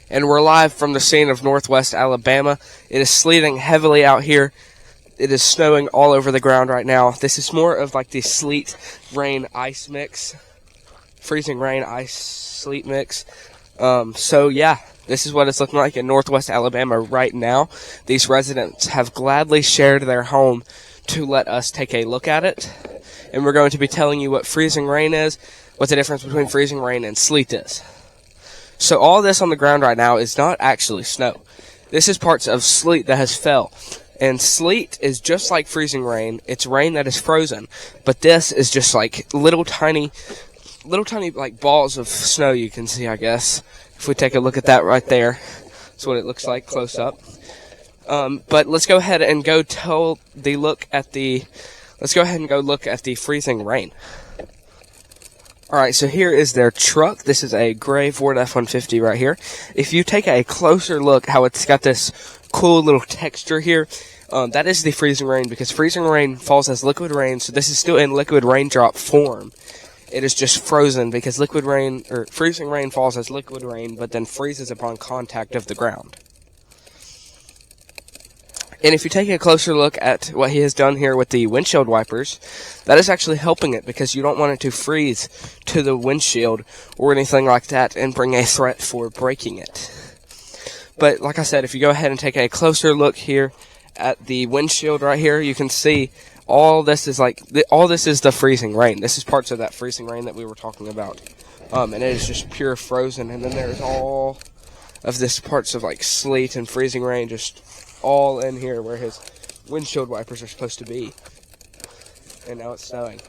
and we're live from the scene of Northwest Alabama. It is sleeting heavily out here. It is snowing all over the ground right now. This is more of like the sleet, rain, ice mix. Freezing rain, ice, sleet mix. So yeah, this is what it's looking like in Northwest Alabama right now. These residents have gladly shared their home to let us take a look at it. And we're going to be telling you what freezing rain is, what the difference between freezing rain and sleet is. So all this on the ground right now is not actually snow. This is parts of sleet that has fell. And sleet is just like freezing rain. It's rain that is frozen. But this is just like little tiny like balls of snow you can see, I guess. If we take a look at that right there, that's what it looks like close up. But let's go ahead and go look at the freezing rain. Alright, so here is their truck. This is a gray Ford F-150 right here. If you take a closer look how it's got this cool little texture here, that is the freezing rain, because freezing rain falls as liquid rain, so this is still in liquid raindrop form. It is just frozen because freezing rain falls as liquid rain, but then freezes upon contact of the ground. And if you take a closer look at what he has done here with the windshield wipers, that is actually helping it, because you don't want it to freeze to the windshield or anything like that and bring a threat for breaking it. But like I said, if you go ahead and take a closer look here at the windshield right here, you can see all this is the freezing rain. This is parts of that freezing rain that we were talking about. And it is just pure frozen. And then there's all of this parts of like sleet and freezing rain just all in here where his windshield wipers are supposed to be. And now it's snowing.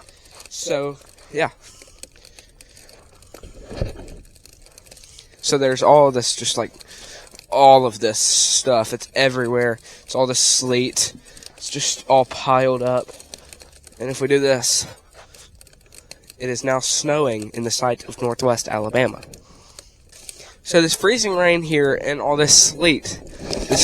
So, yeah. So there's all this, just like all of this stuff. It's everywhere. It's all the sleet. It's just all piled up. And if we do this, it is now snowing in the site of Northwest Alabama. So this freezing rain here and all this sleet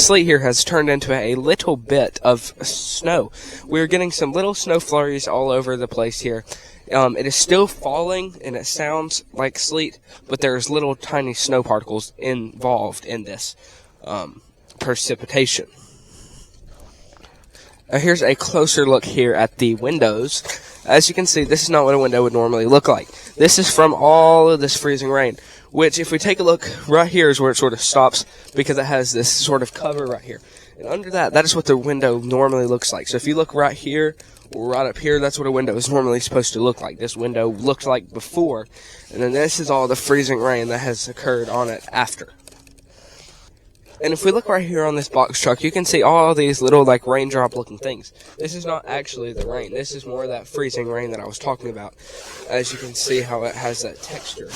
here has turned into a little bit of snow. We're getting some little snow flurries all over the place here. It is still falling, and it sounds like sleet, but there's little tiny snow particles involved in this precipitation. Now here's a closer look here at the windows. As you can see, this is not what a window would normally look like. This is from all of this freezing rain, which if we take a look right here is where it sort of stops, because it has this sort of cover right here. And under that is what the window normally looks like. So if you look right here or right up here, that's what a window is normally supposed to look like. This window looked like before, and then this is all the freezing rain that has occurred on it after. And if we look right here on this box truck, you can see all these little like raindrop looking things. This is not actually the rain. This is more of that freezing rain that I was talking about. As you can see how it has that texture.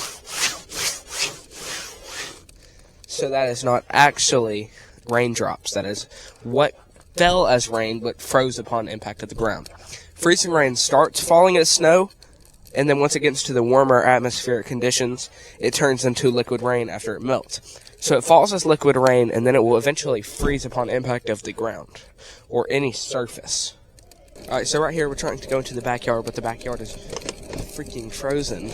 So that is not actually raindrops. That is what fell as rain but froze upon impact of the ground. Freezing rain starts falling as snow, and then once it gets to the warmer atmospheric conditions, it turns into liquid rain after it melts. So it falls as liquid rain, and then it will eventually freeze upon impact of the ground or any surface. Alright, so right here we're trying to go into the backyard, but the backyard is freaking frozen.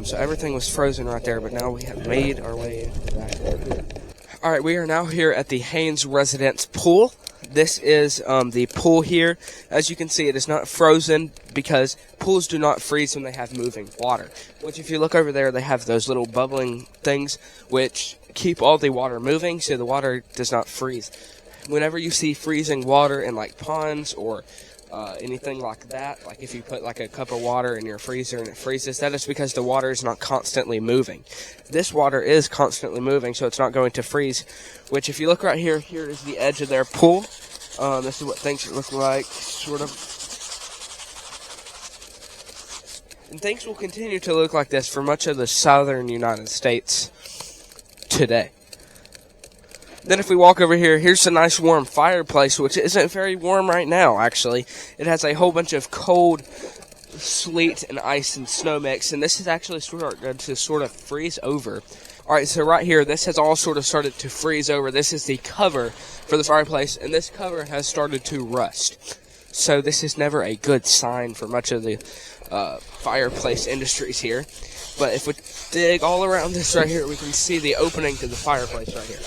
So everything was frozen right there, but now we have made our way into the backyard. Alright, we are now here at the Haynes residence pool. This is the pool here. As you can see, it is not frozen because pools do not freeze when they have moving water. Which, if you look over there, they have those little bubbling things which keep all the water moving, so the water does not freeze. Whenever you see freezing water in like ponds or anything like that, like if you put like a cup of water in your freezer and it freezes, that is because the water is not constantly moving. This water is constantly moving, so it's not going to freeze, which if you look right here, here is the edge of their pool. This is what things look like, sort of. And things will continue to look like this for much of the southern United States today. Then if we walk over here, here's a nice warm fireplace, which isn't very warm right now, actually. It has a whole bunch of cold sleet and ice and snow mix, and this is actually starting to sort of freeze over. Alright, so right here, this has all sort of started to freeze over. This is the cover for the fireplace, and this cover has started to rust. So this is never a good sign for much of the fireplace industries here. But if we dig all around this right here, we can see the opening to the fireplace right here.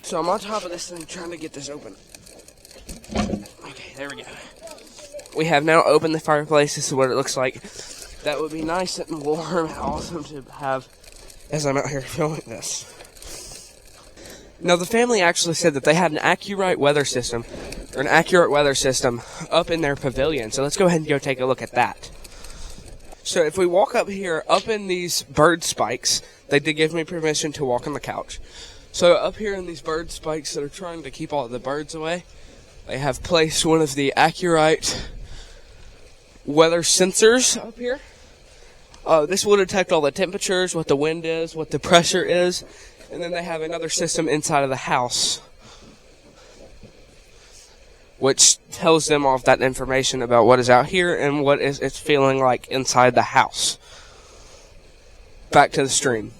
So I'm on top of this thing trying to get this open. Okay, there we go. We have now opened the fireplace. This is what it looks like. That would be nice and warm and awesome to have as I'm out here filming this. Now, the family actually said that they had an accurate weather system up in their pavilion. So let's go ahead and go take a look at that. So if we walk up here, up in these bird spikes, they did give me permission to walk on the couch. So up here in these bird spikes that are trying to keep all the birds away, they have placed one of the accurate weather sensors up here. This will detect all the temperatures, what the wind is, what the pressure is, and then they have another system inside of the house which tells them all of that information about what is out here and what it's feeling like inside the house. Back to the stream.